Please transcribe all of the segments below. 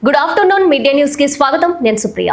Good afternoon media news కి స్వాగతం. నేను సుప్రియ.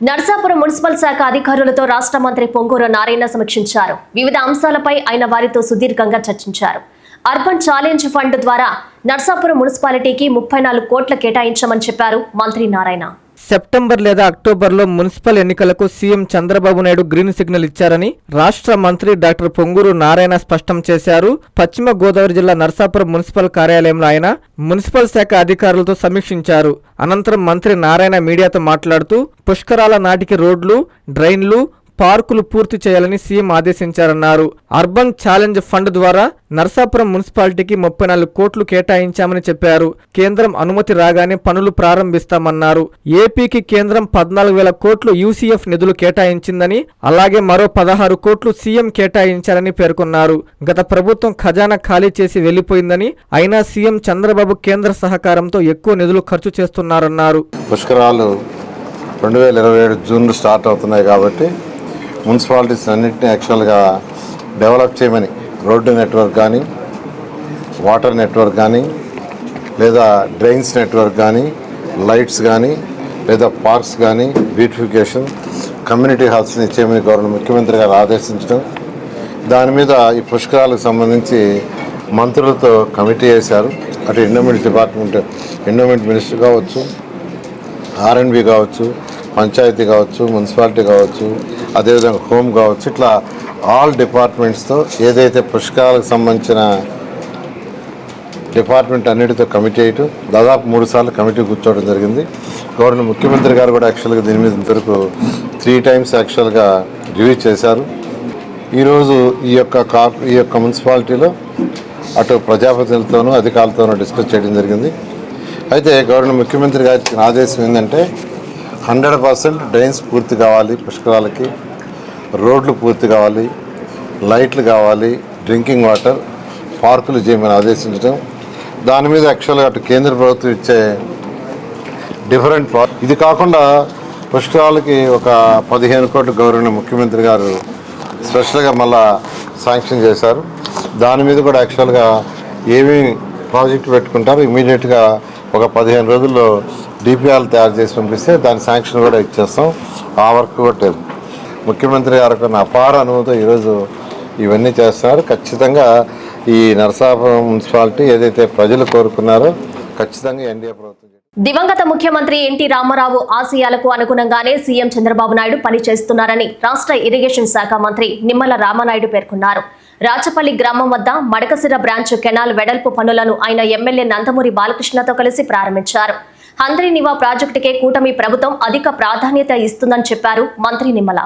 నర్సాపురం మున్సిపల్ శాఖ అధికారులతో రాష్ట్ర మంత్రి పొంగూరు నారాయణ సమీక్షించారు. వివిధ అంశాలపై ఆయన వారితో సుదీర్ఘంగా చర్చించారు. అర్బన్ ఛాలెంజ్ ఫండ్ ద్వారా నర్సాపురం మున్సిపాలిటీకి 34 కోట్ల కేటాయించామని చెప్పారు మంత్రి నారాయణ. సెప్టెంబర్ లేదా అక్టోబర్లో మున్సిపల్ ఎన్నికలకు CM Chandrababu Naidu green signal ఇచ్చారని రాష్ట్ర మంత్రి డాక్టర్ పొంగూరు నారాయణ స్పష్టం చేశారు. పశ్చిమ గోదావరి జిల్లా నర్సాపురం మున్సిపల్ కార్యాలయంలో ఆయన మున్సిపల్ శాఖ అధికారులతో సమీక్షించారు. అనంతరం మంత్రి నారాయణ మీడియాతో మాట్లాడుతూ పుష్కరాల నాటికి రోడ్లు, డ్రైన్లు, పార్కులు పూర్తి చేయాలని సీఎం ఆదేశించారన్నారు. అర్బన్ ఛాలెంజ్ ఫండ్ ద్వారా నర్సాపురం మున్సిపాలిటీకి 34 కోట్లు కేటాయించామని చెప్పారు. కేంద్రం అనుమతి రాగానే పనులు ప్రారంభిస్తామన్నారు. ఏపీకి కేంద్రం 14,000 కోట్లు యూసీఎఫ్ నిధులు కేటాయించిందని, అలాగే మరో 16 కోట్లు సీఎం కేటాయించారని పేర్కొన్నారు. గత ప్రభుత్వం ఖజానా ఖాళీ చేసి వెళ్లిపోయిందని, అయినా సీఎం చంద్రబాబు కేంద్ర సహకారంతో ఎక్కువ నిధులు ఖర్చు చేస్తున్నారన్నారు. పుష్కరాలు 2027 జూన్ స్టార్ట్ అవుతున్నాయి కాబట్టి మున్సిపాలిటీస్ అన్నింటినీ యాక్చువల్గా డెవలప్ చేయమని రోడ్డు నెట్వర్క్ కానీ, వాటర్ నెట్వర్క్ కానీ, లేదా డ్రైన్స్ నెట్వర్క్ కానీ, లైట్స్ కానీ, లేదా పార్క్స్ కానీ, బ్యూటిఫికేషన్, కమ్యూనిటీ హాల్స్ని ఇచ్చేయమని గవర్నమెంట్ ముఖ్యమంత్రి గారు ఆదేశించడం, దాని మీద ఈ పుష్కరాలకు సంబంధించి మంత్రులతో కమిటీ వేశారు. అటు ఎండోమెంట్ మినిస్టర్ కావచ్చు, ఆర్ఎండ్బి కావచ్చు, పంచాయతీ కావచ్చు, మున్సిపాలిటీ కావచ్చు, అదేవిధంగా హోమ్ కావచ్చు, ఇట్లా ఆల్ డిపార్ట్మెంట్స్తో ఏదైతే పుష్కరాలకు సంబంధించిన డిపార్ట్మెంట్ అన్నిటితో కమిటీ వేయటం, దాదాపు 3 సార్లు కమిటీ కూర్చోవడం జరిగింది. గవర్నమెంట్ ముఖ్యమంత్రి గారు కూడా యాక్చువల్గా దీని మీద ఇంతవరకు 3 టైమ్స్ యాక్చువల్గా రివ్యూ చేశారు. ఈరోజు ఈ యొక్క మున్సిపాలిటీలో అటు ప్రజాప్రతినిధులతోనూ అధికారులతోనూ డిస్కస్ చేయడం జరిగింది. అయితే గవర్నమెంట్ ముఖ్యమంత్రి గారి ఆదేశం ఏంటంటే 100% డ్రైన్స్ పూర్తి కావాలి, పుష్కరాలకి రోడ్లు పూర్తి కావాలి, లైట్లు కావాలి, డ్రింకింగ్ వాటర్, పార్కులు చేయమని ఆదేశించడం. దాని మీద యాక్చువల్గా అటు కేంద్ర ప్రభుత్వం ఇచ్చే డిఫరెంట్ ఇది కాకుండా పుష్కరాలకి ఒక 15 కోట్లు గవర్నమెంట్ ముఖ్యమంత్రి గారు స్పెషల్గా మళ్ళా శాంక్షన్ చేశారు. దాని మీద కూడా యాక్చువల్గా ఏమేమి ప్రాజెక్టు పెట్టుకుంటారు ఇమీడియట్గా ఒక 15 రోజుల్లో డిపిఆర్లు తయారు చేసి పంపిస్తే దాని శాంక్షన్ కూడా ఇచ్చేస్తాం. ఆ వర్క్ కూడా ముఖ్యమంత్రి గారికి అపార అనుభవంతో ఈరోజు ఇవన్నీ చేస్తున్నారు. ఖచ్చితంగా ఈ నరసాపురం మున్సిపాలిటీ ఏదైతే ప్రజలు కోరుకున్నారో ఖచ్చితంగా ఎన్డీఏ ప్రభుత్వం. దివంగత ముఖ్యమంత్రి ఎన్టీ రామారావు ఆశయాలకు అనుగుణంగానే సీఎం చంద్రబాబు నాయుడు పనిచేస్తున్నారని రాష్ట్ర ఇరిగేషన్ శాఖ మంత్రి నిమ్మల రామానాయుడు పేర్కొన్నారు. రాచపల్లి గ్రామం వద్ద మడకసిర బ్రాంచ్ కెనాల్ వెడల్పు పనులను ఆయన ఎమ్మెల్యే నందమూరి బాలకృష్ణతో కలిసి ప్రారంభించారు. హంద్రీనివా ప్రాజెక్టుకే కూటమి ప్రభుత్వం అధిక ప్రాధాన్యత ఇస్తుందని చెప్పారు మంత్రి నిమ్మల.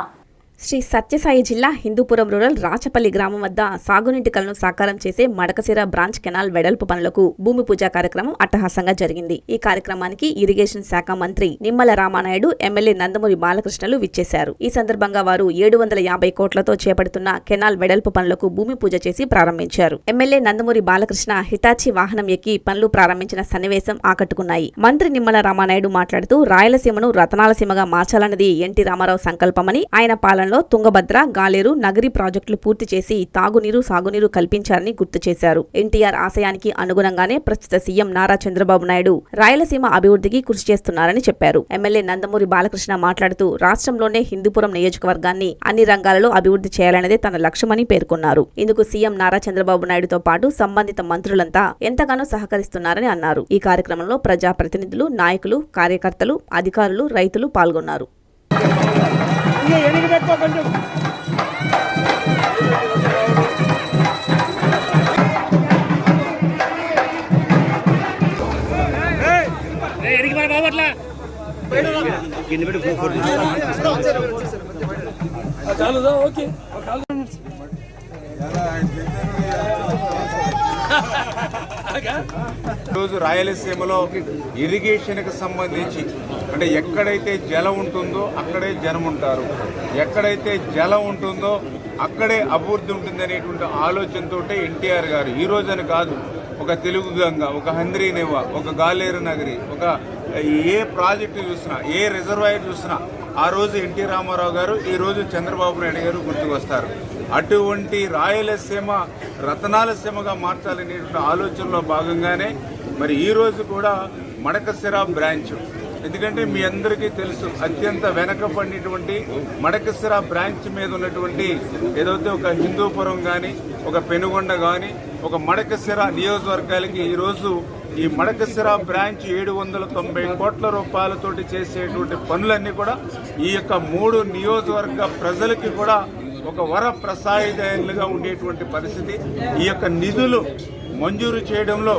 శ్రీ సత్యసాయి జిల్లా హిందూపురం రూరల్ రాచపల్లి గ్రామం వద్ద సాగునీటి కలను సాకారం చేసే మడకసిర బ్రాంచ్ కెనాల్ వెడల్పు పనులకు భూమి పూజ కార్యక్రమం అట్టహాసంగా జరిగింది. ఈ కార్యక్రమానికి ఇరిగేషన్ శాఖ మంత్రి నిమ్మల రామానాయుడు, ఎమ్మెల్యే నందమూరి బాలకృష్ణలు విచ్చేశారు. ఈ సందర్భంగా వారు 750 కోట్లతో చేపడుతున్న కెనాల్ వెడల్పు పనులకు భూమి పూజ చేసి ప్రారంభించారు. ఎమ్మెల్యే నందమూరి బాలకృష్ణ హిటాచి వాహనం ఎక్కి పనులు ప్రారంభించిన సన్నివేశం ఆకట్టుకున్నాయి. మంత్రి నిమ్మల రామానాయుడు మాట్లాడుతూ రాయలసీమను రతనాలసీమగా మార్చాలన్నది ఎన్టీ రామారావు సంకల్పమని, ఆయన పాలనలో తుంగభద్ర, గాలేరు, నగరి ప్రాజెక్టులు పూర్తి చేసి తాగునీరు, సాగునీరు కల్పించారని గుర్తు చేశారు. ఎన్టీఆర్ ఆశయానికి అనుగుణంగానే ప్రస్తుత సీఎం నారా చంద్రబాబు నాయుడు రాయలసీమ అభివృద్ధికి కృషి చేస్తున్నారని చెప్పారు. ఎమ్మెల్యే నందమూరి బాలకృష్ణ మాట్లాడుతూ రాష్ట్రంలోనే హిందూపురం నియోజకవర్గాన్ని అన్ని రంగాలలో అభివృద్ధి చేయాలనేదే తన లక్ష్యమని పేర్కొన్నారు. ఇందుకు సీఎం నారా చంద్రబాబు నాయుడుతో పాటు సంబంధిత మంత్రులంతా ఎంతగానో సహకరిస్తున్నారని అన్నారు. ఈ కార్యక్రమంలో ప్రజాప్రతినిధులు, నాయకులు, కార్యకర్తలు, అధికారులు, రైతులు పాల్గొన్నారు. ఈరోజు రాయలసీమలో ఇరిగేషన్కి సంబంధించి అంటే ఎక్కడైతే జలం ఉంటుందో అక్కడే జనం ఉంటారు, ఎక్కడైతే జలం ఉంటుందో అక్కడే అభివృద్ధి ఉంటుంది అనేటువంటి ఆలోచనతో ఎన్టీఆర్ గారు ఈ రోజని కాదు, ఒక తెలుగు గంగ, ఒక హంద్రీనివా, ఒక గాలేరు నగరి, ఒక ఏ ప్రాజెక్టు చూసినా, ఏ రిజర్వాయర్ చూసినా ఆ రోజు ఎన్టీ రామారావు గారు, ఈ రోజు చంద్రబాబు నాయుడు గారు గుర్తుకొస్తారు. అటువంటి రాయలసీమ రతనాల సీమగా మార్చాలనేటువంటి ఆలోచనలో భాగంగానే మరి ఈ రోజు కూడా మడకశిర బ్రాంచ్, ఎందుకంటే మీ అందరికీ తెలుసు అత్యంత వెనకబడినటువంటి మడకశిర బ్రాంచ్ మీద ఉన్నటువంటి ఏదైతే ఒక హిందూపురం కానీ, ఒక పెనుగొండ కానీ, ఒక మడకశిర నియోజకవర్గాలకి ఈరోజు ఈ మడకశిర బ్రాంచ్ 790 కోట్ల రూపాయలతోటి చేసేటువంటి పనులన్నీ కూడా ఈ యొక్క 3 నియోజకవర్గ ప్రజలకి కూడా ఒక వర ప్రసాదాలుగా ఉండేటువంటి పరిస్థితి. ఈ యొక్క నిధులు మంజూరు చేయడంలో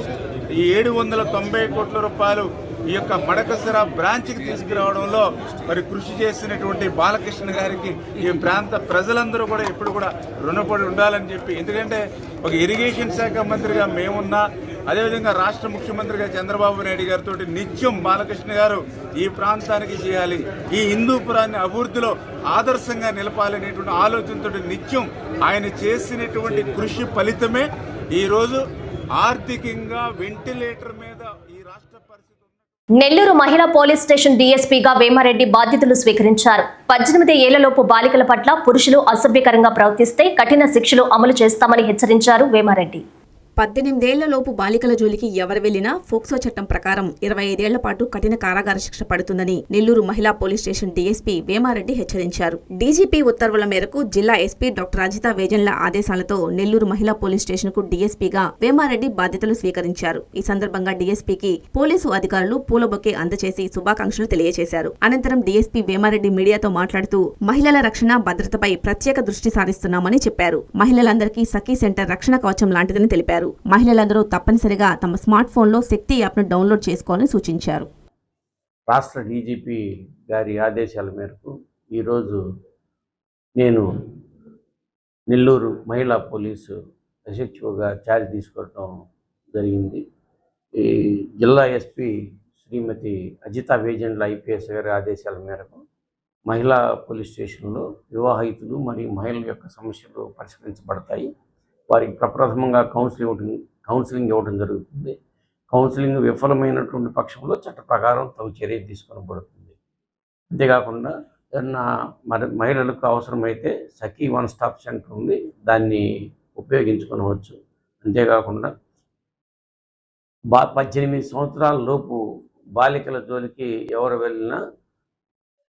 ఈ 790 కోట్ల రూపాయలు ఈ యొక్క మడకశిర బ్రాంచ్కి తీసుకురావడంలో మరి కృషి చేసినటువంటి బాలకృష్ణ గారికి ఈ ప్రాంత ప్రజలందరూ కూడా ఎప్పుడు కూడా రుణపడి ఉండాలని చెప్పి, ఎందుకంటే ఒక ఇరిగేషన్ శాఖ మంత్రిగా మేమున్నా, అదేవిధంగా రాష్ట్ర ముఖ్యమంత్రిగా చంద్రబాబు నాయుడు గారితో నిత్యం బాలకృష్ణ గారు ఈ ప్రాంతానికి చేయాలి, ఈ హిందూపురాన్ని అభివృద్ధిలో ఆదర్శంగా నిలపాలనేటువంటి ఆలోచనతో నిత్యం ఆయన చేసినటువంటి కృషి ఫలితమే ఈరోజు ఆర్థికంగా వెంటిలేటర్ మీద ఈ రాష్ట్ర పరిస్థితి. నెల్లూరు మహిళా పోలీస్ స్టేషన్ డీఎస్పీగా వేమారెడ్డి బాధ్యతలు స్వీకరించారు. 18 ఏళ్లలోపు బాలికల పట్ల పురుషులు అసభ్యకరంగా ప్రవర్తిస్తే కఠిన శిక్షలు అమలు చేస్తామని హెచ్చరించారు వేమారెడ్డి. 18 ఏళ్లలోపు బాలికల జోలికి ఎవరు వెళ్లినా ఫోక్సో చట్టం ప్రకారం 25 ఏళ్ల పాటు కఠిన కారాగార శిక్ష పడుతుందని నెల్లూరు మహిళా పోలీస్ స్టేషన్ డీఎస్పీ వేమారెడ్డి హెచ్చరించారు. డీజీపీ ఉత్తర్వుల మేరకు జిల్లా ఎస్పీ డాక్టర్ అజితా వేజన్ల ఆదేశాలతో నెల్లూరు మహిళా పోలీస్ స్టేషన్ కు డీఎస్పీగా వేమారెడ్డి బాధ్యతలు స్వీకరించారు. ఈ సందర్భంగా డీఎస్పీకి పోలీసు అధికారులు పూల బొకే అందజేసి శుభాకాంక్షలు తెలియజేశారు. అనంతరం డీఎస్పీ వేమారెడ్డి మీడియాతో మాట్లాడుతూ మహిళల రక్షణ భద్రతపై ప్రత్యేక దృష్టి సారిస్తున్నామని చెప్పారు. మహిళలందరికీ సఖీ సెంటర్ రక్షణ కవచం లాంటిదని తెలిపారు. మహిళలందరూ తప్పనిసరిగా తమ స్మార్ట్ ఫోన్లో శక్తి యాప్ను డౌన్లోడ్ చేసుకోవాలని సూచించారు. రాష్ట్ర డీజీపీ గారి ఆదేశాల మేరకు ఈరోజు నేను నెల్లూరు మహిళా పోలీసు ఎస్హెచ్ఓగా ఛార్జ్ తీసుకోవడం జరిగింది. ఈ జిల్లా ఎస్పీ శ్రీమతి అజితా వేజన్ల ఐపీఎస్ గారి ఆదేశాల మేరకు మహిళా పోలీస్ స్టేషన్లో వివాహితులు మరియు మహిళల యొక్క సమస్యలు పరిష్కరించబడతాయి. వారికి ప్రప్రథమంగా కౌన్సిలింగ్ ఇవ్వడం జరుగుతుంది. కౌన్సిలింగ్ విఫలమైనటువంటి పక్షంలో చట్ట ప్రకారం తగు చర్య తీసుకొనబడుతుంది. అంతేకాకుండా ఏదన్నా మహిళలకు అవసరమైతే సఖీ 1 స్టాప్ సెంటర్ ఉంది, దాన్ని ఉపయోగించుకోవచ్చు. అంతేకాకుండా 18 సంవత్సరాల లోపు బాలికల జోలికి ఎవరు వెళ్ళినా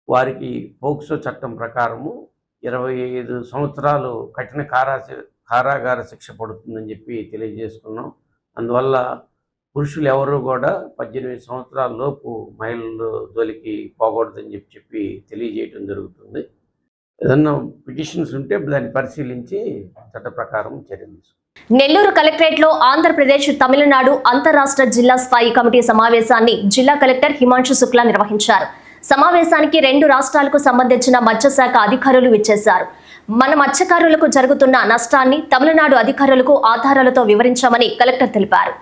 వారికి పోక్సో చట్టం ప్రకారము 25 సంవత్సరాలు కఠిన కారాగార శిక్ష పడుతుందని చెప్పి తెలియజేసుకున్నాం. అందువల్ల పురుషులు ఎవరు కూడా 18 సంవత్సరాల లోపు మహిళల జోలికి పోకూడదని చెప్పి తెలియజేయడం జరుగుతుంది. ఏదన్నా పిటిషన్స్ ఉంటే దాన్ని పరిశీలించి చట్ట ప్రకారం చర్యలు తీసుకుంటాం. నెల్లూరు కలెక్టరేట్లో ఆంధ్రప్రదేశ్ తమిళనాడు అంతర్రాష్ట్ర జిల్లా స్థాయి కమిటీ సమావేశాన్ని జిల్లా కలెక్టర్ హిమాంశు శుక్లా నిర్వహించారు. సమావేశానికి 2 రాష్ట్రాలకు సంబంధించిన మత్స్యశాఖ అధికారులు విచ్చేశారు. మన మత్స్యకారులకు జరుగుతున్న నష్టాన్ని తమిళనాడు అధికారులకు ఆధారాలతో వివరించామని కలెక్టర్ తెలిపారు.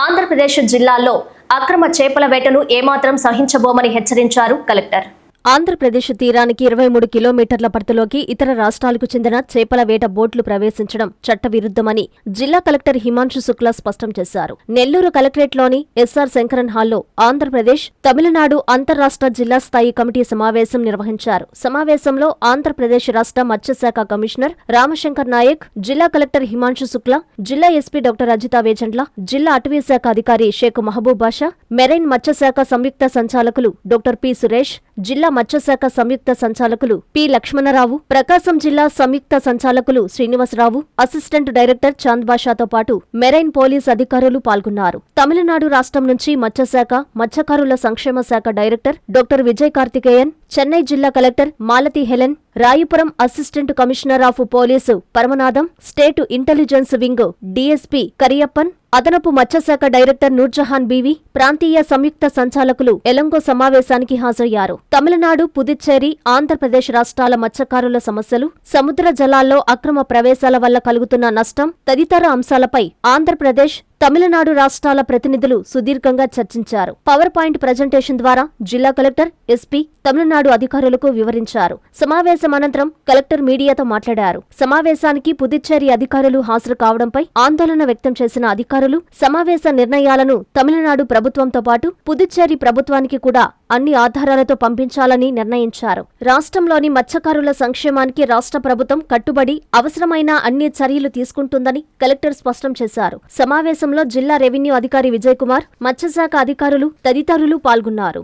ఆంధ్రప్రదేశ్ జిల్లాల్లో అక్రమ చేపల వేటను ఏమాత్రం సహించబోమని హెచ్చరించారు కలెక్టర్. ఆంధ్రప్రదేశ్ తీరానికి 23 కిలోమీటర్ల పరిధిలోకి ఇతర రాష్ట్రాలకు చెందిన చేపల వేట బోట్లు ప్రవేశించడం చట్టవిరుద్ధమని జిల్లా కలెక్టర్ హిమాంశు శుక్లా స్పష్టం చేశారు. నెల్లూరు కలెక్టరేట్లోని ఎస్ఆర్ శంకరన్ హాల్లో ఆంధ్రప్రదేశ్ తమిళనాడు అంతర్రాష్ట్ర జిల్లా స్థాయి కమిటీ సమావేశం నిర్వహించారు. సమావేశంలో ఆంధ్రప్రదేశ్ రాష్ట్ర మత్స్యశాఖ కమిషనర్ రామశంకర్ నాయక్, జిల్లా కలెక్టర్ హిమాంశు శుక్లా, జిల్లా ఎస్పీ డాక్టర్ అజితా వేజండ్ల, జిల్లా అటవీ శాఖ అధికారి షేక్ మహబూబ్ బాషా, మెరైన్ మత్స్యశాఖ సంయుక్త సంచాలకులు డాక్టర్ పి సురేష్, జిల్లా మత్స్యశాఖ సంయుక్త సంచాలకులు పి లక్ష్మణరావు, ప్రకాశం జిల్లా సంయుక్త సంచాలకులు శ్రీనివాసరావు, అసిస్టెంట్ డైరెక్టర్ చాంద్ బాషాతో పాటు మెరైన్ పోలీస్ అధికారులు పాల్గొన్నారు. తమిళనాడు రాష్ట్రం నుంచి మత్స్యశాఖ, మత్స్యకారుల సంక్షేమ శాఖ డైరెక్టర్ డాక్టర్ విజయ్ కార్తికేయన్, చెన్నై జిల్లా collector Malathi Helen, Royapuram assistant commissioner of police Paramanatham, state intelligence wing DSP Kariyappan, అదనపు మత్స్యశాఖ డైరెక్టర్ నూర్జహాన్ బీవీ, ప్రాంతీయ సంయుక్త సంచాలకులు ఎలంగో సమావేశానికి హాజరయ్యారు. తమిళనాడు, పుదుచ్చేరి, ఆంధ్రప్రదేశ్ రాష్ట్రాల మత్స్యకారుల సమస్యలు, సముద్ర జలాల్లో అక్రమ ప్రవేశాల వల్ల కలుగుతున్న నష్టం తదితర అంశాలపై ఆంధ్రప్రదేశ్, తమిళనాడు రాష్ట్రాల ప్రతినిధులు సుదీర్ఘంగా చర్చించారు. పవర్ పాయింట్ ప్రజెంటేషన్ ద్వారా జిల్లా కలెక్టర్, ఎస్పీ తమిళనాడు అధికారులకు వివరించారు. సమావేశం అనంతరం కలెక్టర్ మీడియాతో మాట్లాడారు. సమావేశానికి పుదుచ్చేరి అధికారులు హాజరు కావడంపై ఆందోళన వ్యక్తం చేసిన అధికారులు సమావేశ నిర్ణయాలను తమిళనాడు ప్రభుత్వంతో పాటు పుదుచ్చేరి ప్రభుత్వానికి కూడా అన్ని ఆధారాలతో పంపించాలని నిర్ణయించారు. రాష్ట్రంలోని మత్స్యకారుల సంక్షేమానికి రాష్ట్ర ప్రభుత్వం కట్టుబడి అవసరమైన అన్ని చర్యలు తీసుకుంటుందని కలెక్టర్ స్పష్టం చేశారు. సమావేశంలో కార్యక్రమంలో జిల్లా రెవెన్యూ అధికారి విజయ్ కుమార్, మత్స్యశాఖ అధికారులు తదితరులు పాల్గొన్నారు.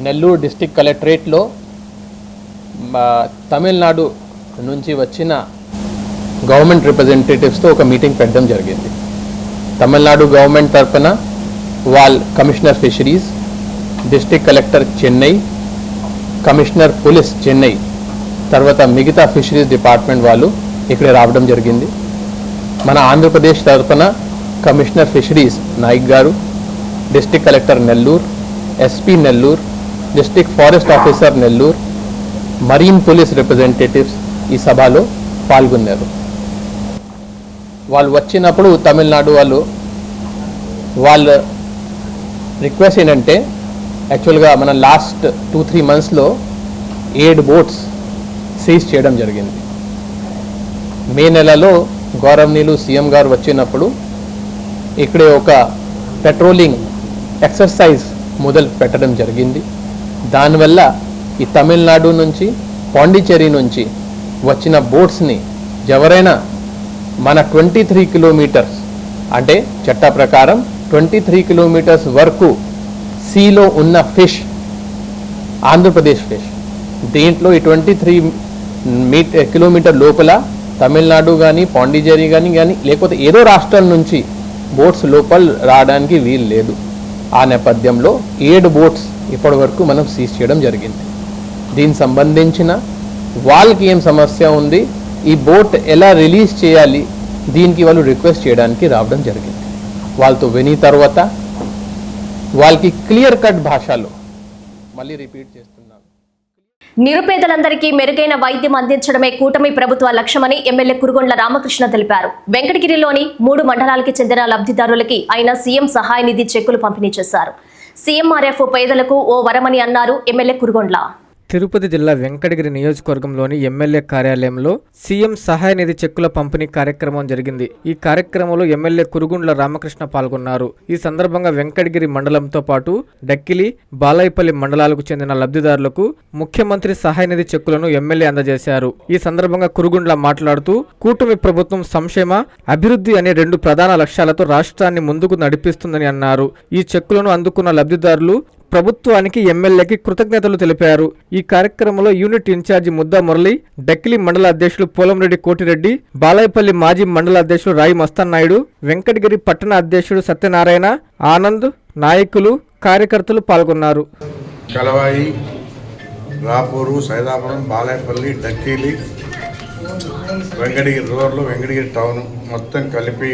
నెల్లూరు డిస్ట్రిక్ట్ కలెక్టరేట్లో తమిళనాడు నుంచి వచ్చిన గవర్నమెంట్ రిప్రజెంటేటివ్స్తో ఒక మీటింగ్ పెట్టడం జరిగింది. తమిళనాడు గవర్నమెంట్ తరఫున commissioner fisheries, district collector Chennai, commissioner police Chennai, తర్వాత మిగతా ఫిషరీస్ డిపార్ట్మెంట్ వాళ్ళు ఇక్కడ రావడం జరిగింది. మన ఆంధ్రప్రదేశ్ తరఫున కమిషనర్ ఫిషరీస్ నాయక్ గారు, district collector Nellore, SP Nellore, district forest officer Nellore, marine police representatives ఈ సభలో పాల్గొన్నారు. వాళ్ళు వచ్చినప్పుడు తమిళనాడు వాళ్ళ రిక్వెస్ట్ ఏంటంటే, యాక్చువల్గా మన లాస్ట్ 2-3 మంత్స్లో 7 బోట్స్ సీజ్ చేయడం జరిగింది. మే నెలలో గౌరవనీయులు సీఎం గారు వచ్చినప్పుడు ఇక్కడే ఒక పెట్రోలింగ్ ఎక్సర్సైజ్ మొదలు పెట్టడం జరిగింది. దానివల్ల ఈ తమిళనాడు నుంచి, పాండిచ్చేరి నుంచి వచ్చిన బోట్స్ని ఎవరైనా మన 23 కిలోమీటర్స్ అంటే చట్ట ప్రకారం 23 కిలోమీటర్స్ వరకు సీలో ఉన్న ఫిష్, ఆంధ్రప్రదేశ్ ఫిష్, దీంట్లో ఈ 23 కిలోమీటర్ లోపల తమిళనాడు కానీ, పాండిచ్చేరి కానీ లేకపోతే ఏదో రాష్ట్రాల నుంచి బోట్స్ లోపల రావడానికి వీలు లేదు. ఆ నేపథ్యంలో 7 బోట్స్ ఇప్పటి వరకు మనం సీజ్ చేయడం జరిగింది. దీనికి సంబంధించిన వాళ్ళకి ఏం సమస్య ఉంది, ఈ బోట్ ఎలా రిలీజ్ చేయాలి, దీనికి వాళ్ళు రిక్వెస్ట్ చేయడానికి రావడం జరిగింది. వాళ్ళతో విని తర్వాత వాళ్ళకి క్లియర్ కట్ భాషలో మళ్ళీ రిపీట్ చేస్తున్నాను. నిరుపేదలందరికీ మెరుగైన వైద్యం అందించడమే కూటమి ప్రభుత్వ లక్ష్యమని ఎమ్మెల్యే కురుగొండ్ల రామకృష్ణ తెలిపారు. వెంకటగిరిలోని 3 మండలాలకి చెందిన లబ్ధిదారులకి ఆయన సీఎం సహాయ నిధి చెక్కులు పంపిణీ చేశారు. సీఎంఆర్ఎఫ్ పేదలకు ఓ వరమని అన్నారు ఎమ్మెల్యే కురుగొండ్ల. తిరుపతి జిల్లా వెంకటగిరి నియోజకవర్గంలోని ఎమ్మెల్యే కార్యాలయంలో సీఎం సహాయ నిధి చెక్కుల పంపిణీ కార్యక్రమం జరిగింది. ఈ కార్యక్రమంలో ఎమ్మెల్యే కురుగొండ్ల రామకృష్ణ పాల్గొన్నారు. ఈ సందర్భంగా వెంకటగిరి మండలంతో పాటు డక్కిలి, బాలాయపల్లి మండలాలకు చెందిన లబ్ధిదారులకు ముఖ్యమంత్రి సహాయ నిధి చెక్కులను ఎమ్మెల్యే అందజేశారు. ఈ సందర్భంగా కురుగొండ్ల మాట్లాడుతూ కూటమి ప్రభుత్వం సంక్షేమ, అభివృద్ధి అనే 2 ప్రధాన లక్ష్యాలతో రాష్ట్రాన్ని ముందుకు నడిపిస్తుందని అన్నారు. ఈ చెక్కులను అందుకున్న లబ్ధిదారులు ప్రభుత్వానికి, ఎమ్మెల్యేకి కృతజ్ఞతలు తెలిపారు. ఈ కార్యక్రమంలో యూనిట్ ఇన్ఛార్జి ముద్దా మురళి, డక్కిలి మండల అధ్యక్షులు పోలంరెడ్డి కోటిరెడ్డి, బాలాయపల్లి మాజీ మండల అధ్యక్షులు రాయి మస్తాన్ నాయుడు, వెంకటగిరి పట్టణ అధ్యక్షుడు సత్యనారాయణ, ఆనంద్, నాయకులు, కార్యకర్తలు పాల్గొన్నారు. కలవాయి, రాపూరు, సైదాపురం, బాలాయపల్లి, డక్కిలి, వెంకటగిరి రూరల్, వెంకటగిరి టౌన్ మొత్తం కలిపి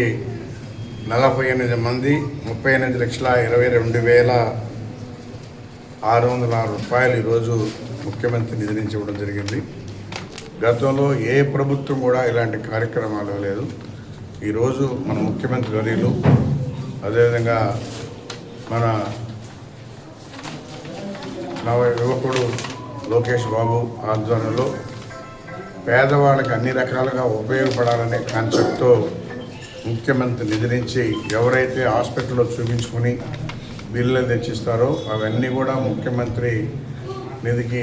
48 మంది 38,22,606 రూపాయలు ఈరోజు ముఖ్యమంత్రి నిధి నుంచి ఇవ్వడం జరిగింది. గతంలో ఏ ప్రభుత్వం కూడా ఇలాంటి కార్యక్రమాలు లేదు. ఈరోజు మన ముఖ్యమంత్రి వర్యులు, అదేవిధంగా మన నవ యువకుడు లోకేష్ బాబు ఆధ్వర్యంలో పేదవాళ్ళకి అన్ని రకాలుగా ఉపయోగపడాలనే కాన్సెప్ట్తో ముఖ్యమంత్రి నిధి నుంచి ఎవరైతే హాస్పిటల్లో చూపించుకొని బిల్లులు తెచ్చిస్తారో అవన్నీ కూడా ముఖ్యమంత్రి నిధికి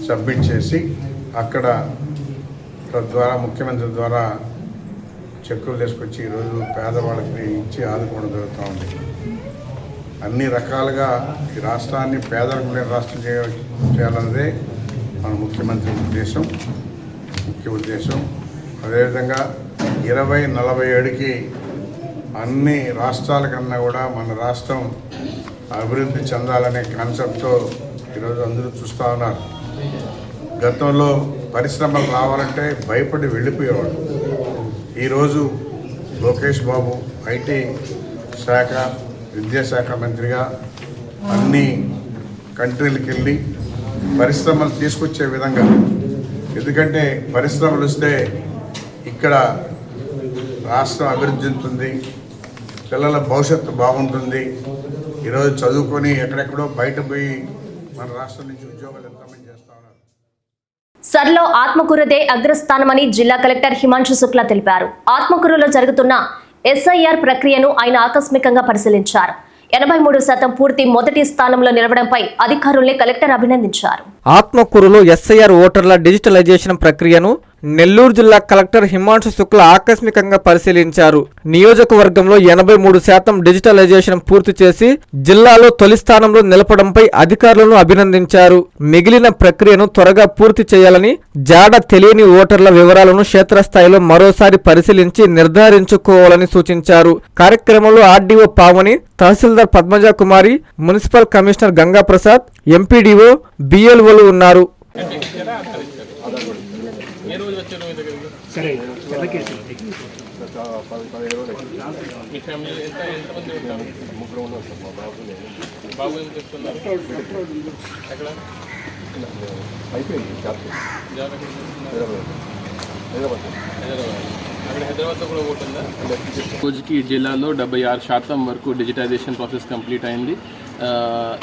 సబ్మిట్ చేసి అక్కడ తద్వారా ముఖ్యమంత్రి ద్వారా చెక్కులు తీసుకొచ్చి ఈరోజు పేదవాళ్ళకి ఇచ్చి ఆదుకోవడం జరుగుతూ ఉంది. అన్ని రకాలుగా ఈ రాష్ట్రాన్ని పేదరికం లేని రాష్ట్రం చేయాలన్నదే మన ముఖ్యమంత్రి ముఖ్య ఉద్దేశం. అదేవిధంగా 2047కి అన్ని రాష్ట్రాల కన్నా కూడా మన రాష్ట్రం అభివృద్ధి చెందాలనే కాన్సెప్ట్తో ఈరోజు అందరూ చూస్తూ ఉన్నారు. గతంలో పరిశ్రమలు రావాలంటే భయపడి వెళ్ళిపోయేవాడు. ఈరోజు లోకేష్ బాబు ఐటీ శాఖ, విద్యాశాఖ మంత్రిగా అన్ని కంట్రీలకు వెళ్ళి పరిశ్రమలు తీసుకొచ్చే విధంగా, ఎందుకంటే పరిశ్రమలు వస్తే ఇక్కడ రాష్ట్రం అభివృద్ధి చెందుతుంది, పిల్లల భవిష్యత్తు బాగుంటుంది. ఈరోజు చదువుకొని ఎక్కడెక్కడో బయట పోయి మన రాష్ట్రం నుంచి ఉద్యోగాలు ఎంతమంది చేస్తా ఉన్నారు. సర్లో ఆత్మకూరుదే అగ్రస్థానమని జిల్లా కలెక్టర్ హిమాంశు శుక్లా తెలిపారు. ఆత్మకూరులో జరుగుతున్న ఎస్ఐఆర్ ప్రక్రియను ఆయన ఆకస్మికంగా పరిశీలించారు. 83% పూర్తి మొదటి స్థానంలో నిలవడంపై అధికారుల్ని కలెక్టర్ అభినందించారు. ఆత్మకూరులో ఎస్ఐఆర్ ఓటర్ల డిజిటలైజేషన్ ప్రక్రియను నెల్లూరు జిల్లా కలెక్టర్ హిమాంశు శుక్ల ఆకస్మికంగా పరిశీలించారు. నియోజకవర్గంలో 83% డిజిటలైజేషన్ పూర్తి చేసి జిల్లాలో తొలి స్థానంలో నిలపడంపై అధికారులను అభినందించారు. మిగిలిన ప్రక్రియను త్వరగా పూర్తి చేయాలని, జాడ తెలియని ఓటర్ల వివరాలను క్షేత్రస్థాయిలో మరోసారి పరిశీలించి నిర్ధారించుకోవాలని సూచించారు. కార్యక్రమంలో RDO Pavani, tahsildar Padmaja Kumari, municipal commissioner Ganga Prasad, MPDO, బిఎల్ఓలు ఉన్నారు. రోజుకి జిల్లాలో 76% వరకు డిజిటైజేషన్ ప్రాసెస్ కంప్లీట్ అయింది.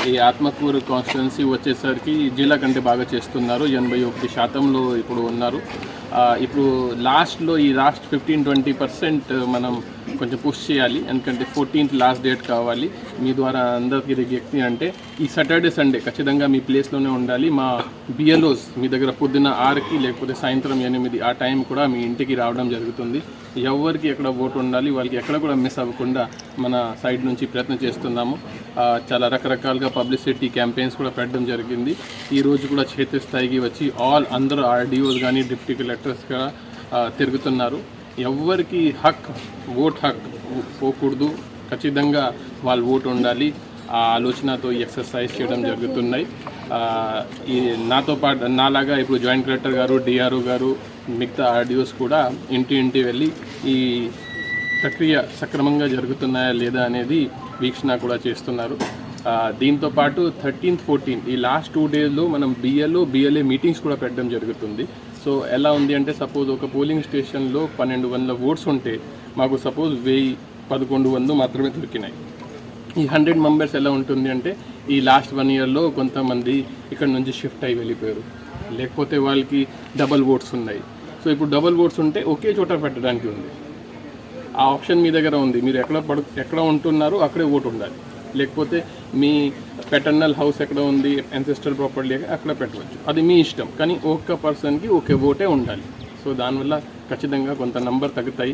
ఈ ఆత్మకూరు కాన్స్టిట్యున్సీ వచ్చేసరికి జిల్లా కంటే బాగా చేస్తున్నారు. 81%లో ఇప్పుడు ఉన్నారు. ఇప్పుడు లాస్ట్లో ఈ లాస్ట్ 15-20% మనం కొంచెం పుష్ చేయాలి. ఎందుకంటే 14th లాస్ట్ డేట్ కావాలి. మీ ద్వారా అందరికీ రిజెక్ట్ అంటే ఈ సాటర్డే సండే ఖచ్చితంగా మీ ప్లేస్లోనే ఉండాలి. మా బిఎల్ఓస్ మీ దగ్గర పొద్దున్న 6కి లేకపోతే సాయంత్రం 8 ఆ టైం కూడా మీ ఇంటికి రావడం జరుగుతుంది. ఎవరికి ఎక్కడ ఓటు ఉండాలి వాళ్ళకి ఎక్కడ కూడా మిస్ అవ్వకుండా మన సైడ్ నుంచి ప్రయత్నం చేస్తున్నాము. చాలా రకరకాలుగా పబ్లిసిటీ క్యాంపెయిన్స్ కూడా పెట్టడం జరిగింది. ఈరోజు కూడా క్షేత్రస్థాయికి వచ్చి అందరూ ఆర్డీఓస్ కానీ డిప్యూటీ కలెక్టర్స్ కూడా తిరుగుతున్నారు. ఎవరికి ఓట్ హక్ పోకూడదు, ఖచ్చితంగా వాళ్ళు ఓటు ఉండాలి. ఆ ఆలోచనతో ఈ ఎక్సర్సైజ్ చేయడం జరుగుతున్నాయి. ఈ నాతో పాటు నాలాగా ఇప్పుడు జాయింట్ కలెక్టర్ గారు, డిఆర్ఓ గారు, మిగతా ఆర్డీఓస్ కూడా ఇంటి వెళ్ళి ఈ ప్రక్రియ సక్రమంగా జరుగుతున్నాయా లేదా అనేది వీక్షణ కూడా చేస్తున్నారు. దీంతోపాటు 13th, 14th ఈ లాస్ట్ 2 డేస్లో మనం బిఎల్ఏ మీటింగ్స్ కూడా పెట్టడం జరుగుతుంది. సో ఎలా ఉంది అంటే సపోజ్ ఒక పోలింగ్ స్టేషన్లో 1200 ఓట్స్ ఉంటే మాకు సపోజ్ 1100 మాత్రమే దొరికినాయి. ఈ 100 మెంబర్స్ ఎలా ఉంటుంది అంటే ఈ లాస్ట్ 1 ఇయర్లో కొంతమంది ఇక్కడ నుంచి షిఫ్ట్ అయ్యి వెళ్ళిపోయారు, లేకపోతే వాళ్ళకి డబల్ ఓట్స్ ఉన్నాయి. సో ఇప్పుడు డబల్ ఓట్స్ ఉంటే ఒకే చోట పెట్టడానికి ఉంది. ఆ ఆప్షన్ మీ దగ్గర ఉంది. మీరు ఎక్కడ ఉంటున్నారో అక్కడే ఓటు ఉండాలి. లేకపోతే మీ పెటర్నల్ హౌస్ ఎక్కడ ఉంది, యాన్సెస్ట్రల్ ప్రాపర్టీ అక్కడ పెట్టవచ్చు. అది మీ ఇష్టం. కానీ ఒక్క పర్సన్కి ఒకే ఓటే ఉండాలి. సో దానివల్ల ఖచ్చితంగా కొంత నంబర్ తగ్గుతాయి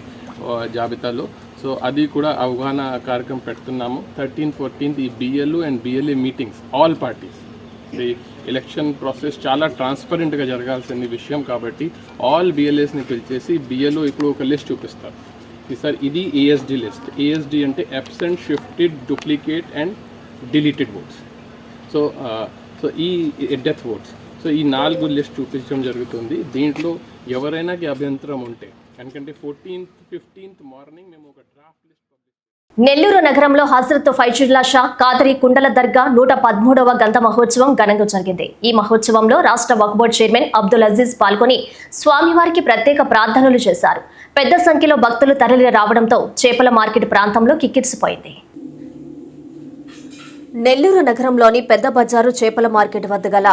జాబితాలో. సో అది కూడా అవగాహన కార్యక్రమం పెడుతున్నాము. 13th, 14th ఈ BLO and BLA meetings all parties. ఈ ఎలక్షన్ ప్రాసెస్ చాలా ట్రాన్స్పరెంట్గా జరగాల్సిన విషయం కాబట్టి ఆల్ బిఎల్ఏస్ని పిలిచేసి బిఎల్ఓ ఇప్పుడు ఒక లిస్ట్ చూపిస్తారు. సార్ ఇది ఏఎస్డి లిస్ట్. ఏఎస్డి అంటే absent, shifted, duplicate and deleted votes. So ఈ డెత్ ఓట్స్. సో ఈ 4 లిస్ట్ చూపించడం జరుగుతుంది. దీంట్లో ఎవరైనాకి అభ్యంతరం ఉంటే ఎందుకంటే 14th, 15th మార్నింగ్ మేము ఒక డ్రాఫ్ట్ లిస్ట్. నెల్లూరు నగరంలో హజరత్ ఫైజుల్లా షా కాదరీ కుండల దర్గా 113వ గంధ మహోత్సవం ఘనంగా జరిగింది. ఈ మహోత్సవంలో రాష్ట్ర వక్ఫ్ బోర్డు చైర్మన్ అబ్దుల్ అజీజ్ పాల్గొని స్వామివారికి ప్రత్యేక ప్రార్థనలు చేశారు. పెద్ద సంఖ్యలో భక్తులు తరలి రావడంతో చేపల మార్కెట్ ప్రాంతంలో కిక్కిరిసిపోయింది. నెల్లూరు నగరంలోని పెద్ద బజారు చేపల మార్కెట్ వద్ద గల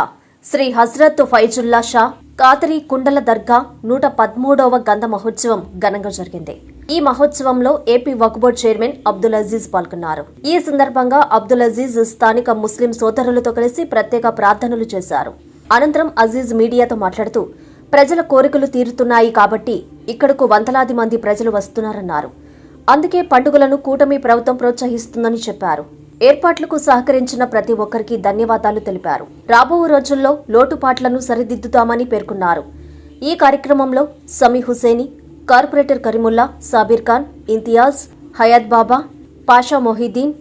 శ్రీ హజరత్ ఫైజుల్లా షా కాదరీ కుండల దర్గా 113వ గంధ మహోత్సవం ఘనంగా జరిగింది. ఈ మహోత్సవంలో ఏపీ వక్ఫ్ బోర్డు చైర్మన్ అబ్దుల్ అజీజ్ పాల్గొన్నారు. ఈ సందర్భంగా అబ్దుల్ అజీజ్ స్థానిక ముస్లిం సోదరులతో కలిసి ప్రత్యేక ప్రార్థనలు చేశారు. అనంతరం అజీజ్ మీడియాతో మాట్లాడుతూ ప్రజల కోరికలు తీరుతున్నాయి కాబట్టి ఇక్కడకు వందలాది మంది ప్రజలు వస్తున్నారన్నారు. అందుకే పండుగలను కూటమి ప్రభుత్వం ప్రోత్సహిస్తుందని చెప్పారు. ఏర్పాట్లకు సహకరించిన ప్రతి ఒక్కరికి ధన్యవాదాలు తెలిపారు. రాబో రోజుల్లో లోటుపాట్లను సరిదిద్దుతామని పేర్కొన్నారు. ఈ కార్యక్రమంలో సమీ హుసేని, కార్పొరేటర్ కరీముల్లా, సాబీర్ ఖాన్, ఇంతియాజ్, హయాత్ బాబా, పాషా మొహిద్దీన్,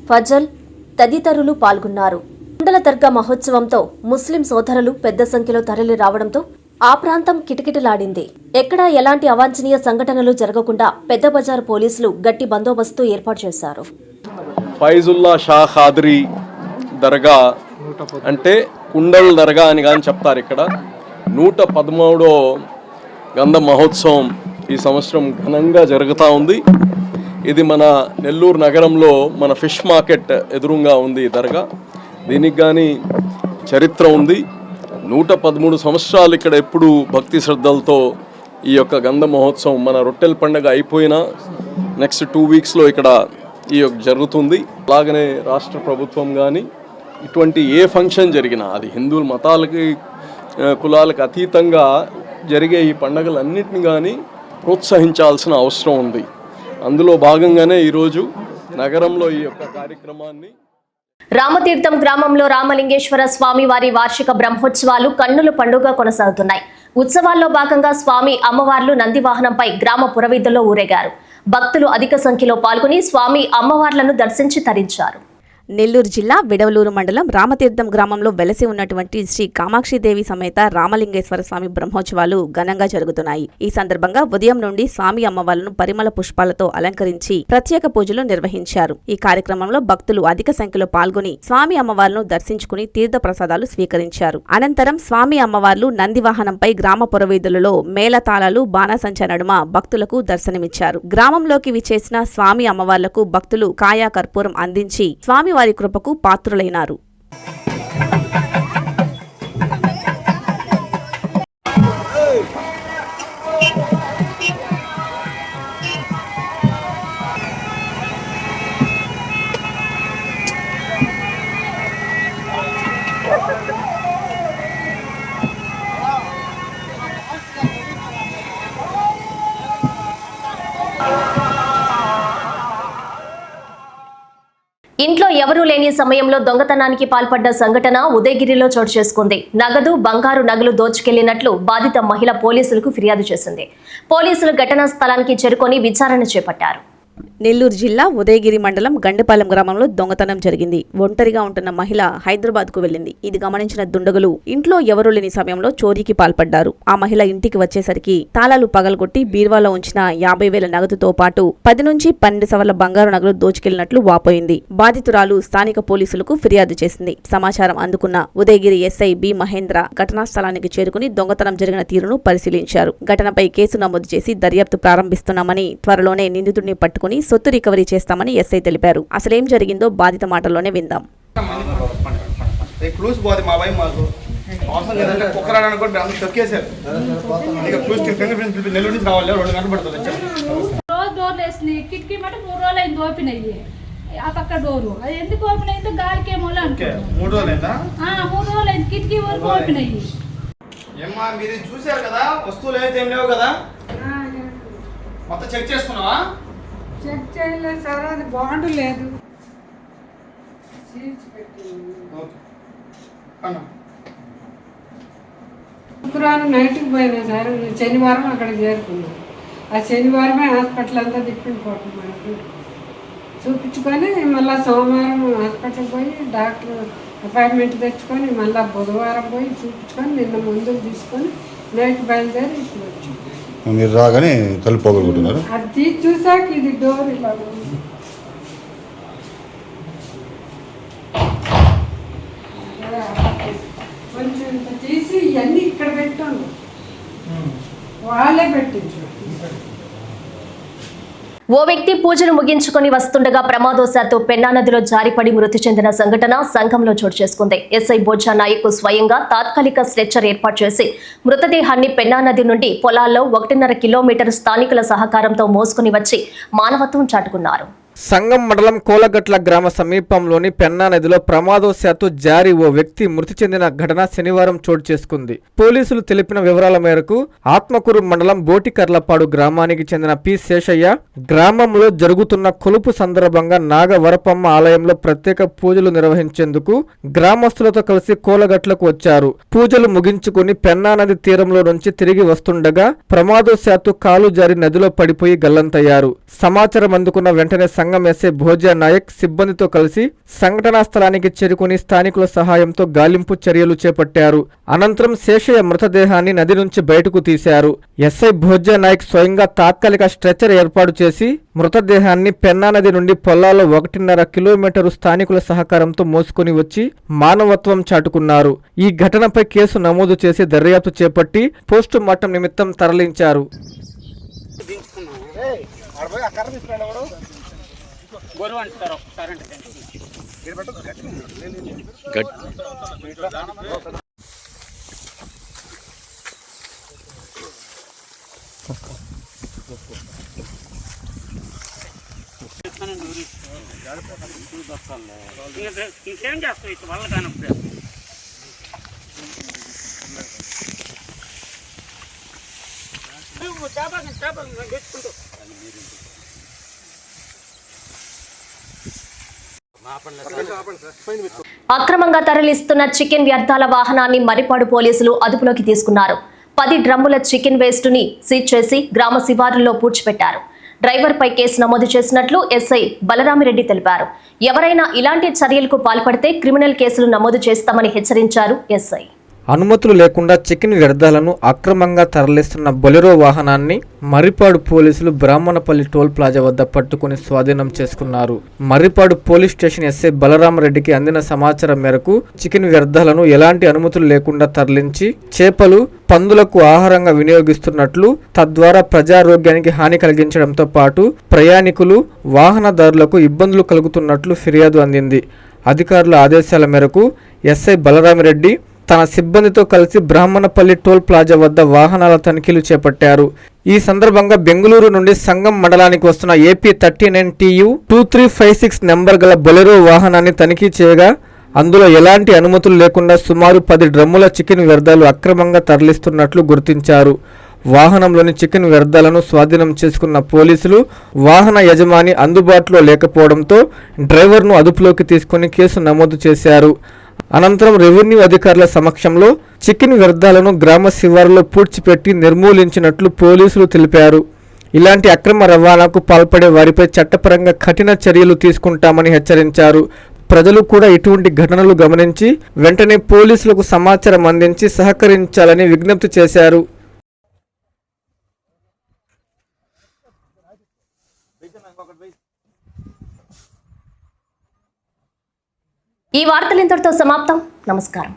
ఫజల్ తదితరులు పాల్గొన్నారు. కుండల దర్గా మహోత్సవంతో ముస్లిం సోదరులు పెద్ద సంఖ్యలో తరలి రావడంతో ఆ ప్రాంతం కిటకిటలాడింది. ఎక్కడా ఎలాంటి అవాంఛనీయ సంఘటనలు జరగకుండా పెద్ద బజారు పోలీసులు గట్టి బందోబస్తు ఏర్పాటు చేశారు. ఫైజుల్లా షా ఖాదరీ దర్గా అంటే కుండల్ దర్గా అని కానీ చెప్తారు. ఇక్కడ 113వ గంధ మహోత్సవం ఈ సంవత్సరం ఘనంగా జరుగుతూ ఉంది. ఇది మన నెల్లూరు నగరంలో మన ఫిష్ మార్కెట్ ఎదురుగా ఉంది ఈ దర్గా. దీనికి కానీ చరిత్ర ఉంది. 113 సంవత్సరాలు ఇక్కడ ఎప్పుడు భక్తి శ్రద్ధలతో ఈ యొక్క గంధ మహోత్సవం మన రొట్టెల పండుగ అయిపోయినా నెక్స్ట్ 2 వీక్స్లో ఇక్కడ ఈ జరుగుతుంది. అలాగనే రాష్ట్ర ప్రభుత్వం కానీ ఇటువంటి ఏ ఫంక్షన్ జరిగినా అది హిందువుల మతాలకి కులాలకు అతీతంగా జరిగే ఈ పండగలన్నింటినీ కానీ ప్రోత్సహించాల్సిన అవసరం ఉంది. అందులో భాగంగానే ఈరోజు నగరంలో ఈ యొక్క కార్యక్రమాన్ని రామతీర్థం గ్రామంలో రామలింగేశ్వర స్వామి వారి వార్షిక బ్రహ్మోత్సవాలు కన్నుల పండుగ కొనసాగుతున్నాయి. ఉత్సవాల్లో భాగంగా స్వామి అమ్మవార్లు నంది వాహనంపై గ్రామ పురవీధుల్లో ఊరేగారు. భక్తులు అధిక సంఖ్యలో పాల్గొని స్వామి అమ్మవార్లను దర్శించి తరించారు. నెల్లూరు జిల్లా విడవలూరు మండలం రామతీర్థం గ్రామంలో వెలసి ఉన్నటువంటి శ్రీ కామాక్షిదేవి సమేత రామలింగేశ్వర స్వామి బ్రహ్మోత్సవాలు ఘనంగా జరుగుతున్నాయి. ఈ సందర్భంగా ఉదయం నుండి స్వామి అమ్మవార్లను పరిమళ పుష్పాలతో అలంకరించి ప్రత్యేక పూజలు నిర్వహించారు. ఈ కార్యక్రమంలో భక్తులు అధిక సంఖ్యలో పాల్గొని స్వామి అమ్మవార్లను దర్శించుకుని తీర్థ ప్రసాదాలు స్వీకరించారు. అనంతరం స్వామి అమ్మవార్లు నంది వాహనంపై గ్రామ పురవీధులలో మేళతాళాలు బాణసంచ నడుమ భక్తులకు దర్శనమిచ్చారు. గ్రామంలోకి విచ్చేసిన స్వామి అమ్మవార్లకు భక్తులు కాయా కర్పూరం అందించి స్వామి వారి కృపకు పాత్రులైనారు. ఇంట్లో ఎవరూ లేని సమయంలో దొంగతనానికి పాల్పడ్డ సంఘటన ఉదయగిరిలో చోటు చేసుకుంది. నగదు, బంగారు నగలు దోచుకెళ్లినట్లు బాధిత మహిళ పోలీసులకు ఫిర్యాదు చేసింది. పోలీసులు ఘటనా స్థలానికి చేరుకొని విచారణ చేపట్టారు. నెల్లూరు జిల్లా ఉదయగిరి మండలం గండపాలెం గ్రామంలో దొంగతనం జరిగింది. ఒంటరిగా ఉంటున్న మహిళ హైదరాబాద్ కు వెళ్లింది. ఇది గమనించిన దుండగులు ఇంట్లో ఎవరూ లేని సమయంలో చోరీకి పాల్పడ్డారు. ఆ మహిళ ఇంటికి వచ్చేసరికి తాళాలు పగలగొట్టి బీరువాలో ఉంచిన 50,000 నగదుతో పాటు 10 నుంచి 12 సవర్ల బంగారు నగలు దోచుకెళ్లినట్లు వాపోయింది. బాధితురాలు స్థానిక పోలీసులకు ఫిర్యాదు చేసింది. సమాచారం అందుకున్న ఉదయగిరి ఎస్ఐ బి మహేంద్ర ఘటనా స్థలానికి చేరుకుని దొంగతనం జరిగిన తీరును పరిశీలించారు. ఘటనపై కేసు నమోదు చేసి దర్యాప్తు ప్రారంభిస్తున్నామని, త్వరలోనే నిందితుడిని పట్టుకుని సొత్తు రికవరీ చేస్తామని ఎస్ఐ తెలిపారు. అసలేం జరిగిందో బాధిత మాటల్లోనే విందాం. కిటికీ మటు 3 రోజులు అయింది ఓపెన్ అయ్యి. ఆ పక్క డోరు అది ఎందుకు ఓపెన్ అయిందో గాలికేమో 3 రోజులు అయింది కిటికీ వరకు ఓపెన్ అయ్యి. మీరు చూసారు కదా, వస్తువులు అయితే ఏం లేవు కదా, మొత్తం చెక్ చేసుకున్నావా? చెక్ చేయలేదు సార్, అది బాండ్ లేదు. శుక్రవారం నైట్కి పోయినా సార్, శనివారం అక్కడ చేరుకున్నాం. ఆ శనివారమే హాస్పిటల్ అంతా తిప్పిపోవటం మనకు చూపించుకొని మళ్ళీ సోమవారం హాస్పిటల్ పోయి డాక్టర్ అపాయింట్మెంట్ తెచ్చుకొని మళ్ళీ బుధవారం పోయి చూపించుకొని నిన్న మందులు తీసుకొని నైట్ బయలుదేరి ఇప్పుడు వచ్చాం. మీరు రాగానే తలుపు పోగొట్టుకున్నారు. అది తీసి చూసాక ఇది డోర్ ఇలా కొంచెం తీసి ఇవన్నీ ఇక్కడ పెట్టాను, వాళ్ళే పెట్టించు. ఓ వ్యక్తి పూజలు ముగించుకొని వస్తుండగా ప్రమాదవశాత్తు పెన్నా నదిలో జారిపడి మృతి చెందిన సంఘటన సంఘంలో చోటు చేసుకుంది. ఎస్ఐ బోజ్జా నాయక్ స్వయంగా తాత్కాలిక స్ట్రెచ్చర్ ఏర్పాటు చేసి మృతదేహాన్ని పెన్నా నది నుండి పొలాల్లో 1.5 కిలోమీటర్ స్థానికుల సహకారంతో మోసుకుని వచ్చి మానవత్వం చాటుకున్నారు. సంగం మండలం కోలగట్ల గ్రామ సమీపంలోని పెన్నా నదిలో ప్రమాదవశాత్తు జారి ఓ వ్యక్తి మృతి చెందిన ఘటన శనివారం చోటు చేసుకుంది. పోలీసులు తెలిపిన వివరాల మేరకు ఆత్మకూరు మండలం బోటికర్లపాడు గ్రామానికి చెందిన పి శేషయ్య గ్రామంలో జరుగుతున్న కొలుపు సందర్భంగా నాగవరపమ్మ ఆలయంలో ప్రత్యేక పూజలు నిర్వహించేందుకు గ్రామస్తులతో కలిసి కోలగట్లకు వచ్చారు. పూజలు ముగించుకుని పెన్నా నది తీరంలో నుంచి తిరిగి వస్తుండగా ప్రమాదవశాత్తు కాలు జారి నదిలో పడిపోయి గల్లంతయ్యారు. సమాచారం అందుకున్న వెంటనే సంఘం ఎస్ఐ భోజ్జా నాయక్ సిబ్బందితో కలిసి సంఘటనా స్థలానికి చేరుకుని స్థానికుల సహాయంతో గాలింపు చర్యలు చేపట్టారు. అనంతరం శేషయ్య మృతదేహాన్ని నది నుంచి బయటకు తీశారు. ఎస్ఐ భోజ్జా నాయక్ స్వయంగా తాత్కాలిక స్ట్రెచర్ ఏర్పాటు చేసి మృతదేహాన్ని పెన్నా నది నుండి పొలాల్లో 1.5 కిలోమీటరు స్థానికుల సహకారంతో మోసుకుని వచ్చి మానవత్వం చాటుకున్నారు. ఈ ఘటనపై కేసు నమోదు చేసి దర్యాప్తు చేపట్టి పోస్టు మార్టం నిమిత్తం తరలించారు. ఇంకేం చేస్తావు ఇటు వల్ల కానప్పుడు తెచ్చుకుంటూ అక్రమంగా తరలిస్తున్న చికెన్ వ్యర్థాల వాహనాన్ని మరిపాడు పోలీసులు అదుపులోకి తీసుకున్నారు. 10 డ్రమ్ముల చికెన్ వేస్ట్ ని సీజ్ చేసి గ్రామ శివారుల్లో పూడ్చిపెట్టారు. డ్రైవర్ పై కేసు నమోదు చేసినట్లు ఎస్ఐ బలరామిరెడ్డి తెలిపారు. ఎవరైనా ఇలాంటి చర్యలకు పాల్పడితే క్రిమినల్ కేసులు నమోదు చేస్తామని హెచ్చరించారు ఎస్ఐ. అనుమతులు లేకుండా చికెన్ వ్యర్థాలను అక్రమంగా తరలిస్తున్న బొలెరో వాహనాన్ని మర్రిపాడు పోలీసులు బ్రాహ్మణపల్లి టోల్ ప్లాజా వద్ద పట్టుకుని స్వాధీనం చేసుకున్నారు. మర్రిపాడు పోలీస్ స్టేషన్ ఎస్ఐ బలరామరెడ్డికి అందిన సమాచారం మేరకు చికెన్ వ్యర్థాలను ఎలాంటి అనుమతులు లేకుండా తరలించి చేపలు, పందులకు ఆహారంగా వినియోగిస్తున్నట్లు, తద్వారా ప్రజారోగ్యానికి హాని కలిగించడంతో పాటు ప్రయాణికులు, వాహనదారులకు ఇబ్బందులు కలుగుతున్నట్లు ఫిర్యాదు అందింది. అధికారుల ఆదేశాల మేరకు ఎస్ఐ బలరామిరెడ్డి తన సిబ్బందితో కలిసి బ్రాహ్మణపల్లి టోల్ ప్లాజా వద్ద వాహనాల తనిఖీలు చేపట్టారు. ఈ సందర్భంగా బెంగళూరు నుండి సంగం మండలానికి వస్తున్న ఏపీ 39 TU 2356 నెంబర్ గల బొలెరో వాహనాన్ని తనిఖీ చేయగా అందులో ఎలాంటి అనుమతులు లేకుండా సుమారు 10 డ్రమ్ముల చికెన్ వ్యర్థాలు అక్రమంగా తరలిస్తున్నట్లు గుర్తించారు. వాహనంలోని చికెన్ వ్యర్థాలను స్వాధీనం చేసుకున్న పోలీసులు వాహన యజమాని అందుబాటులో లేకపోవడంతో డ్రైవర్ను అదుపులోకి తీసుకుని కేసు నమోదు చేశారు. అనంతరం రెవెన్యూ అధికారుల సమక్షంలో చికెన్ వ్యర్థాలను గ్రామ శివారులో పూడ్చిపెట్టి నిర్మూలించినట్లు పోలీసులు తెలిపారు. ఇలాంటి అక్రమ రవాణాకు పాల్పడే వారిపై చట్టపరంగా కఠిన చర్యలు తీసుకుంటామని హెచ్చరించారు. ప్రజలు కూడా ఇటువంటి ఘటనలు గమనించి వెంటనే పోలీసులకు సమాచారం అందించి సహకరించాలని విజ్ఞప్తి చేశారు. ఈ వార్తలు ఇంతటితో సమాప్తం. నమస్కారం.